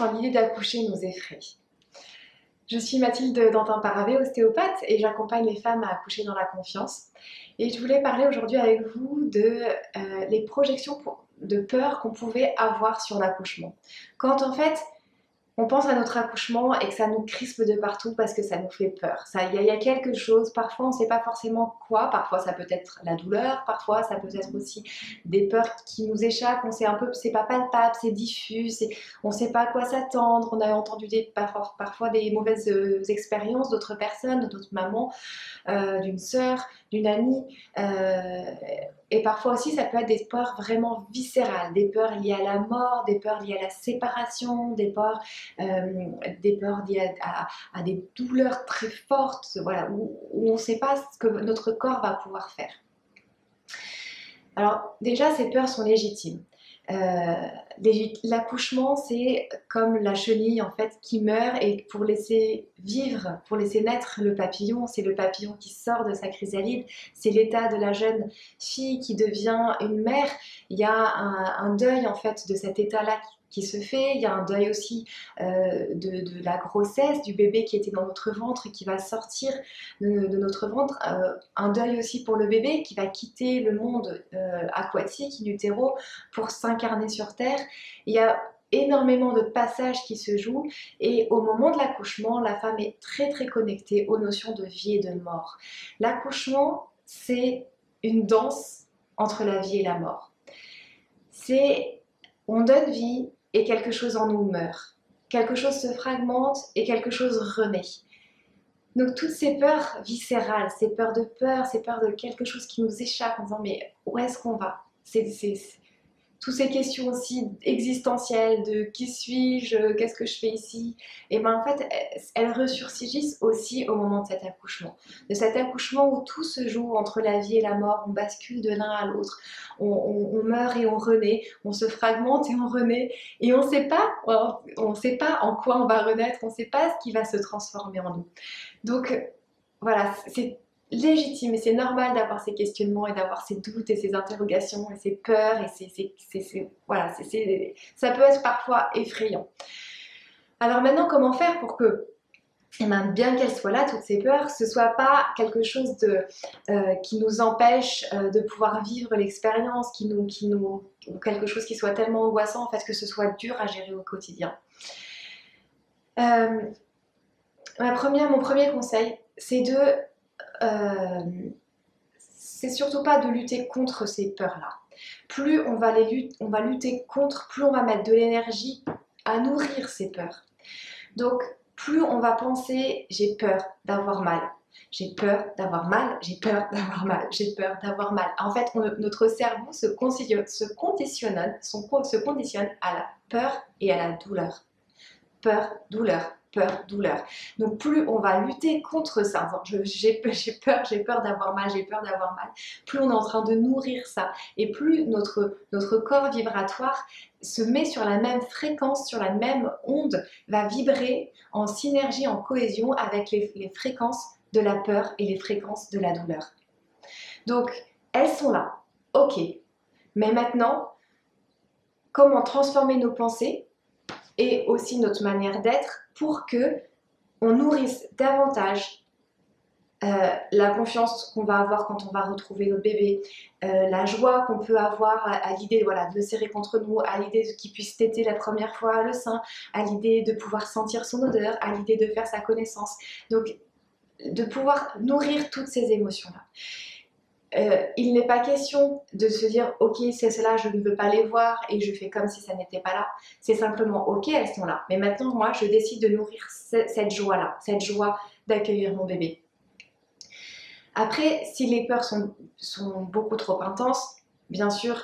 quand l'idée d'accoucher nous effraie. Je suis Mathilde Dantin-Paravé, ostéopathe, et j'accompagne les femmes à accoucher dans la confiance. Et je voulais parler aujourd'hui avec vous de les projections de peur qu'on pouvait avoir sur l'accouchement. Quand en fait, on pense à notre accouchement et que ça nous crispe de partout parce que ça nous fait peur. Il y a quelque chose, parfois on ne sait pas forcément quoi, parfois ça peut être la douleur, parfois ça peut être aussi des peurs qui nous échappent, on sait un peu, c'est pas palpable, c'est diffus, on ne sait pas à quoi s'attendre, on a entendu parfois des mauvaises expériences d'autres personnes, de d'autres mamans, d'une sœur, d'une amie, et parfois aussi ça peut être des peurs vraiment viscérales, des peurs liées à la mort, des peurs liées à la séparation, des peurs liées à des douleurs très fortes, voilà, où on ne sait pas ce que notre corps va pouvoir faire. Alors déjà, ces peurs sont légitimes. L'accouchement, c'est comme la chenille en fait qui meurt, et pour laisser vivre, pour laisser naître le papillon, c'est le papillon qui sort de sa chrysalide, c'est l'état de la jeune fille qui devient une mère. Il y a un deuil en fait de cet état-là qui se fait, il y a un deuil aussi de la grossesse, du bébé qui était dans notre ventre et qui va sortir de notre ventre, un deuil aussi pour le bébé qui va quitter le monde aquatique, in utero, pour s'incarner sur Terre. Il y a énormément de passages qui se jouent, et au moment de l'accouchement, la femme est très très connectée aux notions de vie et de mort. L'accouchement, c'est une danse entre la vie et la mort. On donne vie et quelque chose en nous meurt. Quelque chose se fragmente et quelque chose renaît. Donc toutes ces peurs viscérales, ces peurs de quelque chose qui nous échappe en disant mais où est-ce qu'on va? Toutes ces questions aussi existentielles de qui suis-je, qu'est-ce que je fais ici, et bien en fait elles ressurgissent aussi au moment de cet accouchement. De cet accouchement où tout se joue entre la vie et la mort, on bascule de l'un à l'autre, on meurt et on renaît, on se fragmente et on renaît, et on ne sait pas en quoi on va renaître, on ne sait pas ce qui va se transformer en nous. Donc voilà, c'est légitime et c'est normal d'avoir ces questionnements et d'avoir ces doutes et ces interrogations et ces peurs, et voilà, ça peut être parfois effrayant. Alors maintenant, comment faire pour que, bien qu'elles soient là, toutes ces peurs, ce ne soit pas quelque chose qui nous empêche de pouvoir vivre l'expérience, ou quelque chose qui soit tellement angoissant en fait que ce soit dur à gérer au quotidien. Mon premier conseil, c'est surtout pas de lutter contre ces peurs-là. Plus on va lutter contre, plus on va mettre de l'énergie à nourrir ces peurs. Donc, plus on va penser j'ai peur d'avoir mal, j'ai peur d'avoir mal, j'ai peur d'avoir mal, j'ai peur d'avoir mal. En fait, notre cerveau se conditionne à la peur et à la douleur. Peur, douleur, peur, douleur. Donc plus on va lutter contre ça, j'ai peur d'avoir mal, j'ai peur d'avoir mal, plus on est en train de nourrir ça, et plus notre corps vibratoire se met sur la même fréquence, sur la même onde, va vibrer en synergie, en cohésion avec les fréquences de la peur et les fréquences de la douleur. Donc elles sont là, ok, mais maintenant, comment transformer nos pensées et aussi notre manière d'être pour que on nourrisse davantage la confiance qu'on va avoir quand on va retrouver notre bébé, la joie qu'on peut avoir à l'idée de le serrer contre nous, à l'idée qu'il puisse téter la première fois le sein, à l'idée de pouvoir sentir son odeur, à l'idée de faire sa connaissance. Donc de pouvoir nourrir toutes ces émotions-là. Il n'est pas question de se dire ok, c'est cela, je ne veux pas les voir et je fais comme si ça n'était pas là. C'est simplement ok, elles sont là, mais maintenant moi je décide de nourrir cette joie-là, cette joie d'accueillir mon bébé. Après, si les peurs sont beaucoup trop intenses, bien sûr,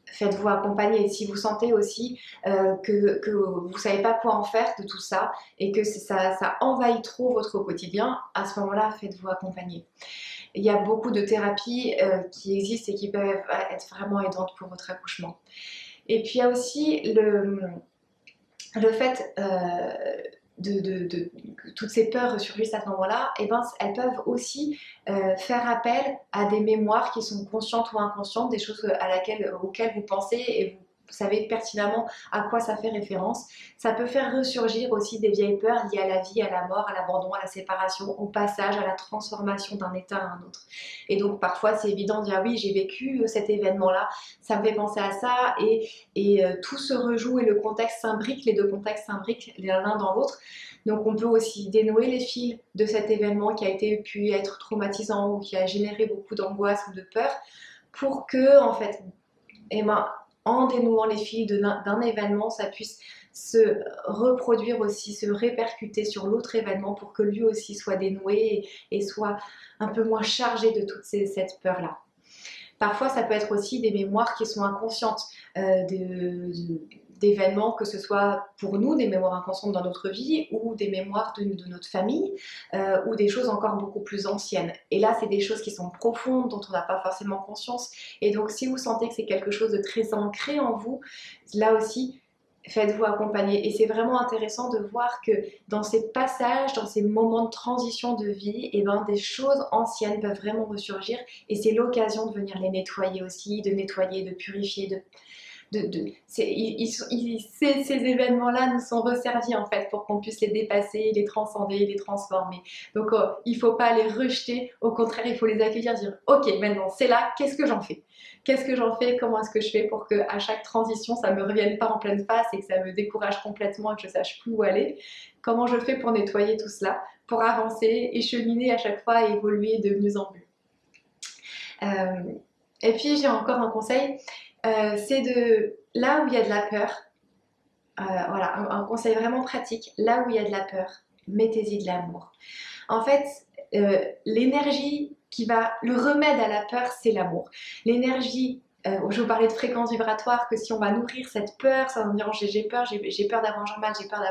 faites-vous accompagner. Si vous sentez aussi que vous ne savez pas quoi en faire de tout ça et que ça envahit trop votre quotidien, à ce moment-là, faites-vous accompagner. Il y a beaucoup de thérapies qui existent et qui peuvent être vraiment aidantes pour votre accouchement. Et puis il y a aussi le fait que toutes ces peurs ressurgissent à ce moment-là, et elles peuvent aussi faire appel à des mémoires qui sont conscientes ou inconscientes, des choses auxquelles vous pensez et vous savez pertinemment à quoi ça fait référence. Ça peut faire ressurgir aussi des vieilles peurs liées à la vie, à la mort, à l'abandon, à la séparation, au passage, à la transformation d'un état à un autre. Et donc parfois c'est évident de dire ah oui, j'ai vécu cet événement-là, ça me fait penser à ça, et tout se rejoue et le contexte s'imbrique, les deux contextes s'imbriquent l'un dans l'autre. Donc on peut aussi dénouer les fils de cet événement qui a pu être traumatisant ou qui a généré beaucoup d'angoisse ou de peur pour que, en fait, eh ben, en dénouant les fils d'un événement, ça puisse se reproduire aussi, se répercuter sur l'autre événement pour que lui aussi soit dénoué et soit un peu moins chargé de toute cette peur-là. Parfois, ça peut être aussi des mémoires qui sont inconscientes d'événements, que ce soit pour nous des mémoires inconscientes dans notre vie ou des mémoires de notre famille ou des choses encore beaucoup plus anciennes. Et là, c'est des choses qui sont profondes, dont on n'a pas forcément conscience. Et donc, si vous sentez que c'est quelque chose de très ancré en vous, là aussi, faites-vous accompagner. Et c'est vraiment intéressant de voir que dans ces passages, dans ces moments de transition de vie, eh ben, des choses anciennes peuvent vraiment ressurgir et c'est l'occasion de venir les nettoyer aussi, de nettoyer, de purifier, ces événements-là nous sont resservis en fait pour qu'on puisse les dépasser, les transcender, les transformer. Donc il ne faut pas les rejeter, au contraire il faut les accueillir, dire ok maintenant c'est là, qu'est-ce que j'en fais? Qu'est-ce que j'en fais? Comment est-ce que je fais pour qu'à chaque transition ça ne me revienne pas en pleine face et que ça me décourage complètement et que je ne sache plus où aller? Comment je fais pour nettoyer tout cela, pour avancer et cheminer à chaque fois et évoluer de mieux en mieux? Et puis j'ai encore un conseil, c'est de là où il y a de la peur, voilà, un conseil vraiment pratique, là où il y a de la peur, mettez-y de l'amour. En fait, l'énergie qui va, le remède à la peur, c'est l'amour. L'énergie, je vous parlais de fréquence vibratoire, que si on va nourrir cette peur, ça va me dire j'ai peur d'avoir mal, j'ai peur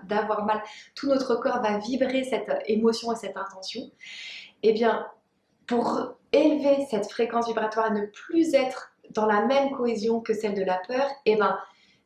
d'avoir mal, tout notre corps va vibrer cette émotion et cette intention. Eh bien, pour élever cette fréquence vibratoire et ne plus être dans la même cohésion que celle de la peur, eh ben,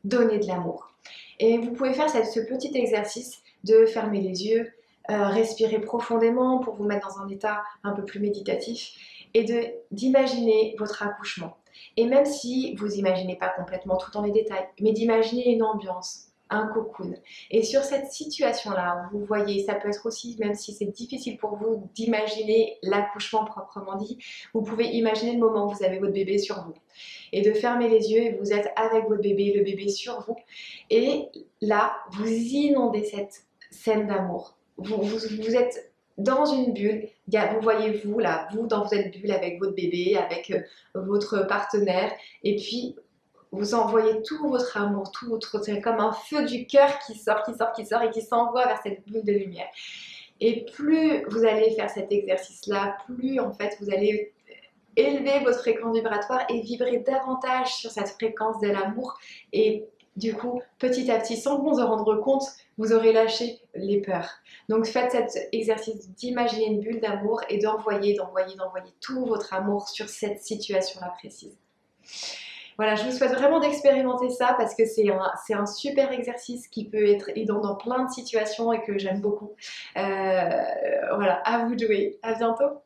donnez de l'amour. Et vous pouvez faire ce petit exercice de fermer les yeux, respirer profondément pour vous mettre dans un état un peu plus méditatif et d'imaginer votre accouchement. Et même si vous n'imaginez pas complètement tout dans les détails, mais d'imaginer une ambiance, un cocoon. Et sur cette situation-là, vous voyez, ça peut être aussi, même si c'est difficile pour vous d'imaginer l'accouchement proprement dit, vous pouvez imaginer le moment où vous avez votre bébé sur vous. Et de fermer les yeux et vous êtes avec votre bébé, le bébé sur vous. Et là, vous inondez cette scène d'amour. Vous êtes dans une bulle, vous voyez vous là, vous dans cette bulle avec votre bébé, avec votre partenaire, et puis vous envoyez tout votre amour, c'est comme un feu du cœur qui sort et qui s'envoie vers cette bulle de lumière. Et plus vous allez faire cet exercice-là, plus en fait vous allez élever votre fréquence vibratoire et vibrer davantage sur cette fréquence de l'amour. Et du coup, petit à petit, sans vous en rendre compte, vous aurez lâché les peurs. Donc faites cet exercice d'imaginer une bulle d'amour et d'envoyer tout votre amour sur cette situation-là précise. Voilà, je vous souhaite vraiment d'expérimenter ça parce que c'est un super exercice qui peut être aidant dans plein de situations et que j'aime beaucoup. Voilà, à vous de jouer. À bientôt.